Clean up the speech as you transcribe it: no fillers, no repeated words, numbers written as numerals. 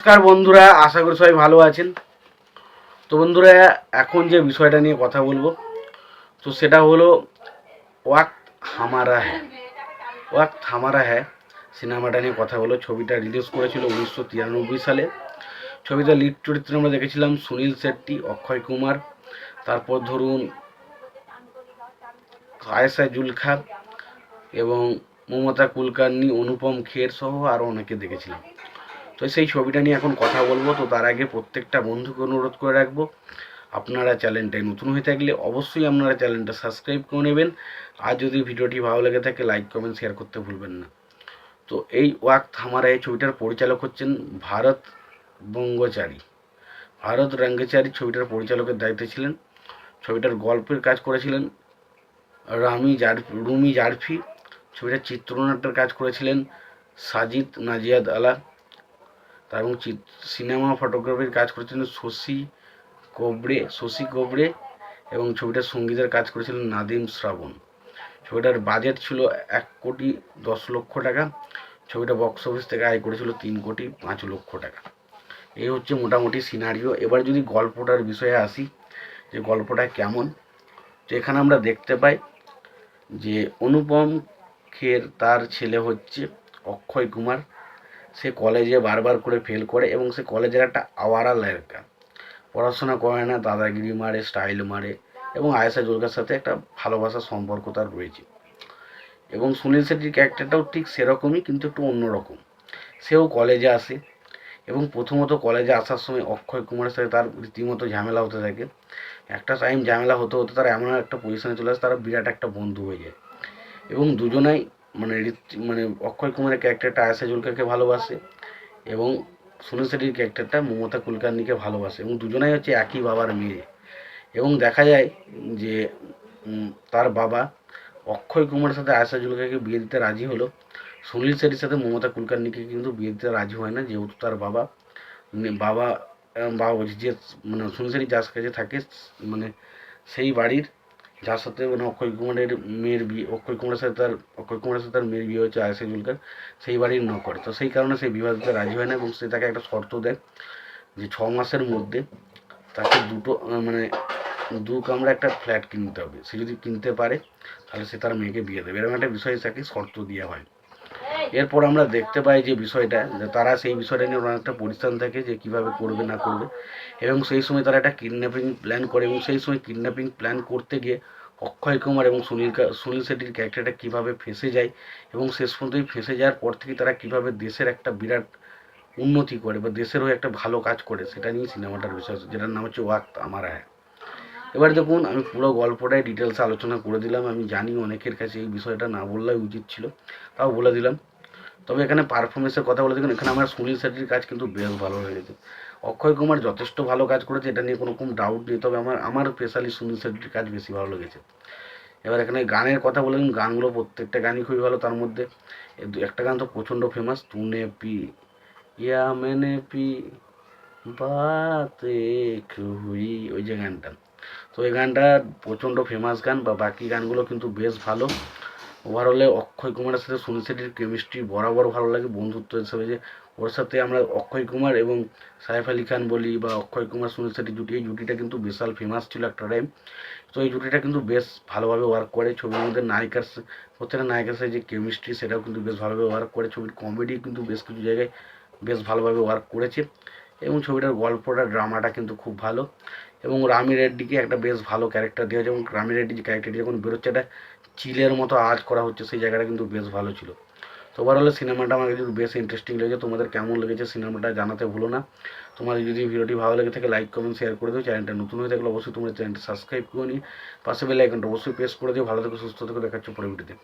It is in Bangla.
নমস্কার বন্ধুরা, আশা করি সবাই ভালো আছেন। তো বন্ধুরা, এখন যে বিষয়টা নিয়ে কথা বলবো তো সেটা হলো ওয়াক্ত হামারা হ্যায়। ওয়াক্ত হামারা হ্যায় সিনেমাটা নিয়ে কথা হলো। ছবিটা রিলিজ করেছিল 1993 সালে। ছবিটা লিড চরিত্রে আমরা দেখেছিলাম সুনীল শেট্টি, অক্ষয় কুমার, তারপর ধরুন আয়েশা জুলখা এবং মমতা কুলকার্নি, অনুপম খের সহ আরও অনেকে দেখেছিলাম। তো সেই ছবিটা নিয়ে এখন কথা বলবো। তো তার আগে প্রত্যেকটা বন্ধুকে অনুরোধ করে রাখবো, আপনারা চ্যানেলটায় নতুন হয়ে থাকলে অবশ্যই আপনারা চ্যানেলটা সাবস্ক্রাইব করে নেবেন। আর যদি ভিডিওটি ভালো লেগে থাকে লাইক কমেন্ট শেয়ার করতে ভুলবেন না। তো এই ওয়াক্ত হামারা এই ছবিটার পরিচালক হচ্ছেন ভারত বঙ্গচারী। ভারত রঙ্গচারী ছবিটার পরিচালকের দায়িত্বে ছিলেন। ছবিটার গল্পের কাজ করেছিলেন রুমি জারফি। ছবিটার চিত্রনাট্যের কাজ করেছিলেন সাজিদ নাজিয়াদ আলা। এবং সিনেমা ফটোগ্রাফির কাজ করেছিলেন শশী কোবড়ে এবং ছবিটার সঙ্গীতের কাজ করেছিলেন নাদিম শ্রাবণ। ছবিটার বাজেট ছিল 1,10,00,000 টাকা। ছবিটা বক্স অফিস থেকে আয় করেছিল 3,05,00,000 টাকা। এই হচ্ছে মোটামুটি সিনারিও। এবার যদি গল্পটার বিষয়ে আসি, যে গল্পটা কেমন, তো এখানে আমরা দেখতে পাই যে অনুপম খের তার ছেলে হচ্ছে অক্ষয় কুমার। সে কলেজে বারবার করে ফেল করে এবং সে কলেজের একটা আওয়ারা লড়কা, পড়াশোনা করে না, দাদাগিরি মারে, স্টাইল মারে এবং আয়েশা জুলকার সাথে একটা ভালোবাসার সম্পর্ক তার রয়েছে। এবং সুনীল শেট্টির ক্যারেক্টারটাও ঠিক সেরকমই, কিন্তু একটু অন্যরকম। সেও কলেজে আসে এবং প্রথমত কলেজে আসার সময় অক্ষয় কুমারের সাথে তার রীতিমতো ঝামেলা হতে থাকে। একটা টাইম ঝামেলা হতে হতে তারা এমন একটা পজিশনে চলে আসে, তারা বিরাট একটা বন্ধু হয়ে যায় এবং দুজনাই মানে অক্ষয় কুমারের ক্যারেক্টারটা আয়েশা জুলকাকে ভালোবাসে এবং সুনীল শেট্টির ক্যারেক্টারটা মমতা কুলকার্নিকে ভালোবাসে এবং দুজনাই হচ্ছে একই বাবার মেয়ে। এবং দেখা যায় যে তার বাবা অক্ষয় কুমারের সাথে আয়েশা জুলকাকে বিয়ে দিতে রাজি হলো, সুনীল শেট্টির সাথে মমতা কুলকার্নিকে কিন্তু বিয়ে দিতে রাজি হয় না, যেহেতু তার বাবা বাবা বাবা বলছি যে মানে সুনীল শেট্টি যার কাছে থাকে, মানে সেই বাড়ির যার সাথে মানে অক্ষয় কুমারের মেয়ের বিয়ে, অক্ষয় কুমারের সাথে তার মেয়ের বিয়ে হচ্ছে আয়েশা জুলকার, সেই বাড়ির নকর। তো সেই কারণে সেই বিবাহ দিতে রাজি হয় না এবং সে তাকে একটা শর্ত দেয় যে 6 মাসের মধ্যে তাকে মানে 2 কামরা একটা ফ্ল্যাট কিনতে হবে। সে যদি কিনতে পারে তাহলে সে তার মেয়েকে বিয়ে দেবে, এরকম একটা বিষয় তাকে শর্ত দেওয়া হয়। এরপর আমরা দেখতে পাই যে বিষয়টা, যে তারা সেই বিষয়টা নিয়ে অনেকটা পরিশ্রম থাকে যে কীভাবে করবে না করবে। এবং সেই সময় তারা একটা কিডন্যাপিং প্ল্যান করে এবং সেই সময় কিডন্যাপিং প্ল্যান করতে গিয়ে অক্ষয় কুমার এবং সুনীল শেট্টির ক্যারেক্টারটা কীভাবে ফেঁসে যায় এবং শেষ পর্যন্তই ফেঁসে যাওয়ার পর থেকে তারা কীভাবে দেশের একটা বিরাট উন্নতি করে বা দেশের হয়ে একটা ভালো কাজ করে, সেটা নিয়ে সিনেমাটার বিষয়, যেটার নাম হচ্ছে ওয়াক্ত হামারা হ্যায়। এবার দেখুন, আমি পুরো গল্পটাই ডিটেলসে আলোচনা করে দিলাম। আমি জানি অনেকের কাছে এই বিষয়টা না বললেই উচিত ছিল, তাও বলে দিলাম। তবে এখানে পারফরমেন্সের কথা বলে দেখুন, এখানে আমার সুনীল শেট্টির কাজ কিন্তু বেশ ভালো লেগেছে। অক্ষয় কুমার যথেষ্ট ভালো কাজ করেছে, এটা নিয়ে কোনো রকম ডাউট নেই, তবে আমার স্পেশালি সুনীল শেট্টির কাজ বেশি ভালো লেগেছে। এবার এখানে গানের কথা বলে দিন, গানগুলো প্রত্যেকটা গানই খুবই ভালো। তার মধ্যে একটা গান তো প্রচণ্ড ফেমাস, তুনে পি ইয়া মেনে পি বাত এক হুই, ওই যে গানটা, তো এই গানটা প্রচণ্ড ফেমাস গান। বা বাকি গানগুলো কিন্তু বেশ ভালো। ওভারঅলে অক্ষয় কুমারের সাথে সুনীল শেট্টির কেমিস্ট্রি বরাবর ভালো লাগে, বন্ধুত্ব হিসেবে যে ওর সাথে আমরা অক্ষয় কুমার এবং সাইফ আলি খান বলি বা অক্ষয় কুমার সুনীল শেট্টির জুটি, এই জুটিটা কিন্তু বিশাল ফেমাস ছিল একটা টাইম। তো এই জুটিটা কিন্তু বেশ ভালোভাবে ওয়ার্ক করে। ছবির মধ্যে প্রত্যেকটা নায়িকার সাথে যে কেমিস্ট্রি, সেটাও কিন্তু বেশ ভালোভাবে ওয়ার্ক করে। ছবির কমেডি কিন্তু বেশ কিছু জায়গায় বেশ ভালোভাবে ওয়ার্ক করেছে এবং ছবিটার গল্পটা, ড্রামাটা কিন্তু খুব ভালো। এবং রামি রেড্ডিকে একটা বেশ ভালো ক্যারেক্টার দেওয়া হয়েছে এবং রামি রেড্ডি যে ক্যারেক্টারটি যখন বেরোচ্ছে, একটা চিলের মতো আওয়াজ করা হচ্ছে, সেই জায়গাটা কিন্তু বেশ ভালো ছিল। তো ওভারঅলে সিনেমাটা আমার কিন্তু বেশ ইন্টারেস্টিং লেগেছে। তোমাদের কেমন লেগেছে সিনেমাটা জানাতে ভুলো না। তোমাদের যদি ভিডিওটি ভালো লেগে থাকে লাইক কমেন্ট শেয়ার করে দিও। চ্যানেলটা নতুন হয়ে থাকলে অবশ্যই তোমরা চ্যানেলটা সাবস্ক্রাইব করে নিয়ে পাশে বেল আইকনটা অবশ্যই প্রেস করে দিও। ভালো থেকো, সুস্থ থেকো, দেখাচ্ছ পরে ভিডিওতে।